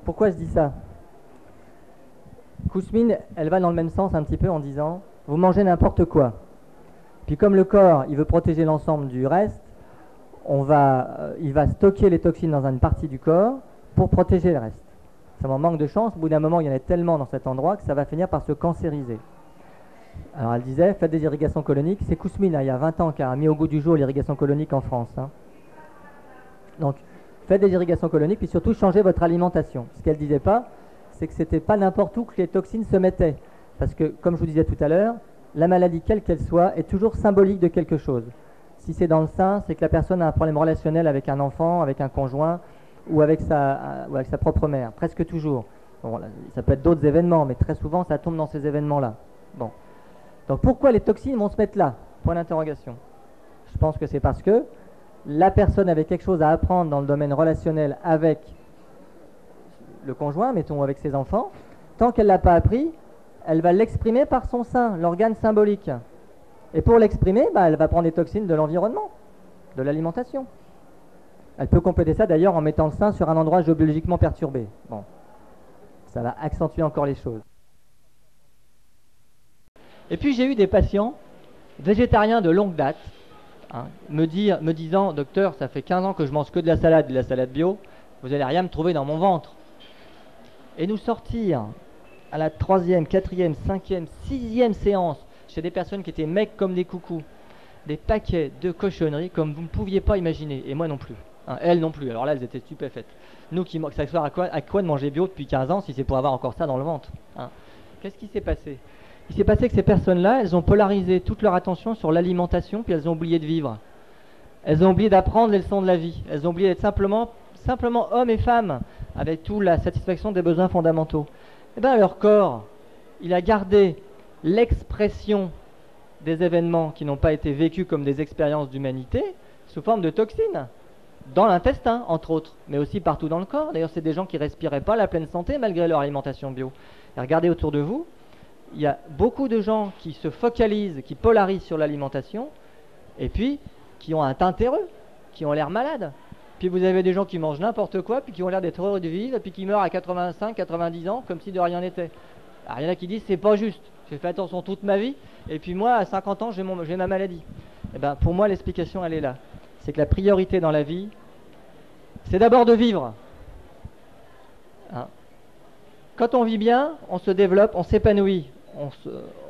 Pourquoi je dis ça? Kousmine, elle va dans le même sens un petit peu en disant vous mangez n'importe quoi. Puis comme le corps, il veut protéger l'ensemble du reste, il va stocker les toxines dans une partie du corps pour protéger le reste. Ça m'en manque de chance, au bout d'un moment, il y en a tellement dans cet endroit que ça va finir par se cancériser. Alors elle disait, faites des irrigations coloniques. C'est Kousmine, il y a 20 ans, qui a mis au goût du jour l'irrigation colonique en France. Donc, faites des irrigations coloniques, puis surtout, changez votre alimentation. Ce qu'elle ne disait pas, c'est que c'était pas n'importe où que les toxines se mettaient. Parce que, comme je vous disais tout à l'heure, la maladie, quelle qu'elle soit, est toujours symbolique de quelque chose. Si c'est dans le sein, c'est que la personne a un problème relationnel avec un enfant, avec un conjoint, ou avec sa propre mère, presque toujours. Bon, là, ça peut être d'autres événements, mais très souvent, ça tombe dans ces événements-là. Bon. Donc, pourquoi les toxines vont se mettre là? Point d'interrogation. Je pense que c'est parce que la personne avait quelque chose à apprendre dans le domaine relationnel avec le conjoint, mettons avec ses enfants. Tant qu'elle ne l'a pas appris, elle va l'exprimer par son sein, l'organe symbolique. Et pour l'exprimer, elle va prendre des toxines de l'environnement, de l'alimentation. Elle peut compléter ça d'ailleurs en mettant le sein sur un endroit géobiologiquement perturbé. Bon, ça va accentuer encore les choses. Et puis j'ai eu des patients végétariens de longue date, me disant, docteur, ça fait 15 ans que je mange que de la salade bio, vous n'allez rien me trouver dans mon ventre. Et nous sortir à la 3e, 4e, 5e, 6e séance chez des personnes qui étaient mecs comme des coucous, des paquets de cochonneries comme vous ne pouviez pas imaginer, et moi non plus. Elles non plus, alors là elles étaient stupéfaites. Nous qui s'asseoir à quoi de manger bio depuis 15 ans si c'est pour avoir encore ça dans le ventre. Qu'est-ce qui s'est passé? Il s'est passé que ces personnes-là, elles ont polarisé toute leur attention sur l'alimentation, puis elles ont oublié de vivre. Elles ont oublié d'apprendre les leçons de la vie. Elles ont oublié d'être simplement hommes et femmes, avec toute la satisfaction des besoins fondamentaux. Eh bien, leur corps, il a gardé l'expression des événements qui n'ont pas été vécus comme des expériences d'humanité sous forme de toxines, dans l'intestin, entre autres, mais aussi partout dans le corps. D'ailleurs, c'est des gens qui ne respiraient pas la pleine santé malgré leur alimentation bio. Et regardez autour de vous, il y a beaucoup de gens qui se focalisent, qui polarisent sur l'alimentation, et puis qui ont un teint terreux, qui ont l'air malades. Puis vous avez des gens qui mangent n'importe quoi, puis qui ont l'air d'être heureux de vivre, et puis qui meurent à 85, 90 ans, comme si de rien n'était. Alors il y en a qui disent, c'est pas juste, j'ai fait attention toute ma vie, et puis moi, à 50 ans, j'ai ma maladie. Eh bien, pour moi, l'explication, elle est là. C'est que la priorité dans la vie, c'est d'abord de vivre. Quand on vit bien, on se développe, on s'épanouit,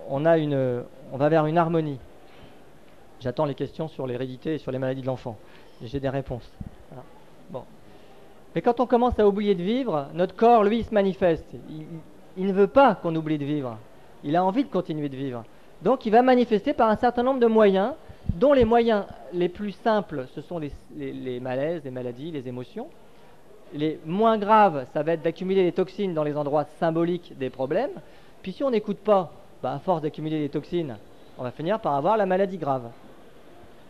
on va vers une harmonie. J'attends les questions sur l'hérédité et sur les maladies de l'enfant. J'ai des réponses. Voilà. Bon. Mais quand on commence à oublier de vivre, notre corps, lui, se manifeste. Il ne veut pas qu'on oublie de vivre. Il a envie de continuer de vivre. Donc, il va manifester par un certain nombre de moyens, dont les moyens les plus simples, ce sont les malaises, les maladies, les émotions. Les moins graves, ça va être d'accumuler les toxines dans les endroits symboliques des problèmes. Puis si on n'écoute pas, à force d'accumuler les toxines, on va finir par avoir la maladie grave.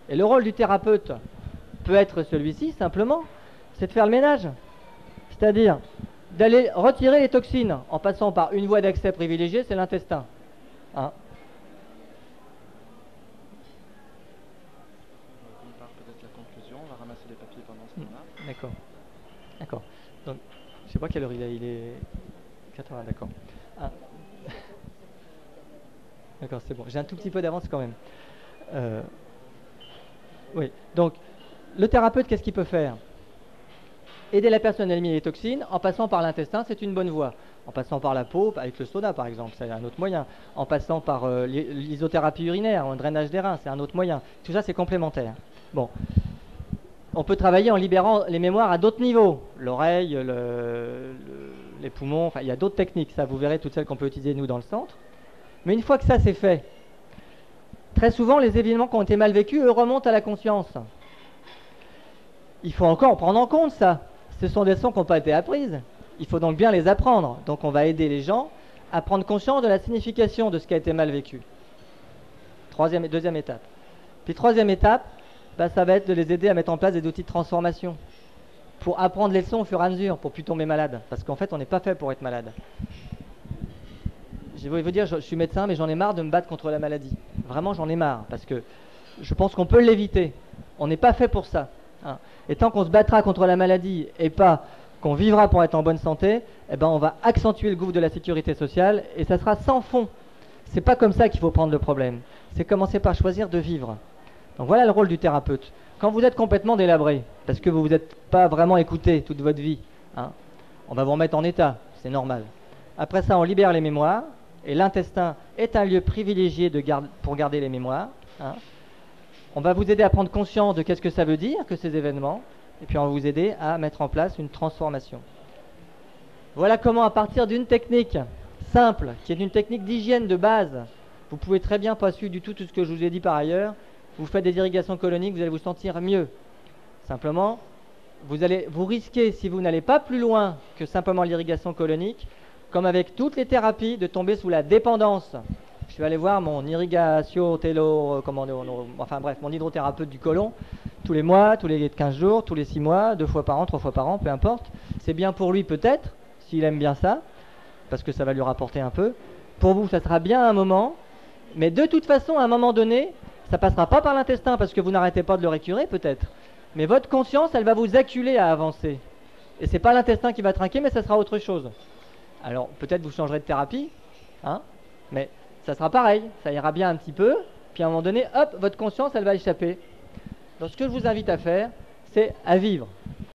Et le rôle du thérapeute peut être celui-ci, simplement, c'est de faire le ménage. C'est-à-dire d'aller retirer les toxines en passant par une voie d'accès privilégiée, c'est l'intestin. Peut-être la conclusion, on va ramasser les papiers pendant ce temps-là. D'accord. D'accord. Donc, je sais pas quelle heure il est 80, d'accord. D'accord, c'est bon. J'ai un tout petit peu d'avance quand même. Oui. Donc, le thérapeute, qu'est-ce qu'il peut faire? Aider la personne à éliminer les toxines en passant par l'intestin, c'est une bonne voie. En passant par la peau, avec le sauna par exemple, c'est un autre moyen. En passant par l'isothérapie urinaire, un drainage des reins, c'est un autre moyen. Tout ça, c'est complémentaire. Bon. On peut travailler en libérant les mémoires à d'autres niveaux. L'oreille, les poumons, enfin, il y a d'autres techniques. Ça, vous verrez toutes celles qu'on peut utiliser, nous, dans le centre. Mais une fois que ça, c'est fait, très souvent, les événements qui ont été mal vécus, eux, remontent à la conscience. Il faut encore prendre en compte ça. Ce sont des leçons qui n'ont pas été apprises. Il faut donc bien les apprendre. Donc on va aider les gens à prendre conscience de la signification de ce qui a été mal vécu. Deuxième étape. Puis troisième étape, ça va être de les aider à mettre en place des outils de transformation pour apprendre les leçons au fur et à mesure, pour plus tomber malade. Parce qu'en fait, on n'est pas fait pour être malade. Je vais vous dire, je suis médecin, mais j'en ai marre de me battre contre la maladie. Vraiment, j'en ai marre, parce que je pense qu'on peut l'éviter. On n'est pas fait pour ça. Et tant qu'on se battra contre la maladie et pas qu'on vivra pour être en bonne santé, eh ben on va accentuer le gouffre de la sécurité sociale et ça sera sans fond. C'est pas comme ça qu'il faut prendre le problème. C'est commencer par choisir de vivre. Donc voilà le rôle du thérapeute. Quand vous êtes complètement délabré, parce que vous vous êtes pas vraiment écouté toute votre vie, hein, on va vous remettre en état, c'est normal. Après ça, on libère les mémoires, et l'intestin est un lieu privilégié pour garder les mémoires. Hein. On va vous aider à prendre conscience de qu'est-ce que ça veut dire que ces événements, et puis on va vous aider à mettre en place une transformation. Voilà comment, à partir d'une technique simple, qui est une technique d'hygiène de base, vous pouvez très bien pas suivre du tout ce que je vous ai dit par ailleurs, vous faites des irrigations coloniques, vous allez vous sentir mieux. Simplement, vous risquez, si vous n'allez pas plus loin que simplement l'irrigation colonique, comme avec toutes les thérapies, de tomber sous la dépendance. Je suis allé voir mon mon hydrothérapeute du côlon, tous les mois, tous les 15 jours, tous les 6 mois, 2 fois par an, 3 fois par an, peu importe. C'est bien pour lui peut-être, s'il aime bien ça, parce que ça va lui rapporter un peu. Pour vous, ça sera bien un moment, mais de toute façon, à un moment donné, ça passera pas par l'intestin, parce que vous n'arrêtez pas de le récurer peut-être. Mais votre conscience, elle va vous acculer à avancer. Et c'est pas l'intestin qui va trinquer, mais ça sera autre chose. Alors, peut-être vous changerez de thérapie, hein, mais ça sera pareil, ça ira bien un petit peu, puis à un moment donné, hop, votre conscience, elle va échapper. Donc, ce que je vous invite à faire, c'est à vivre.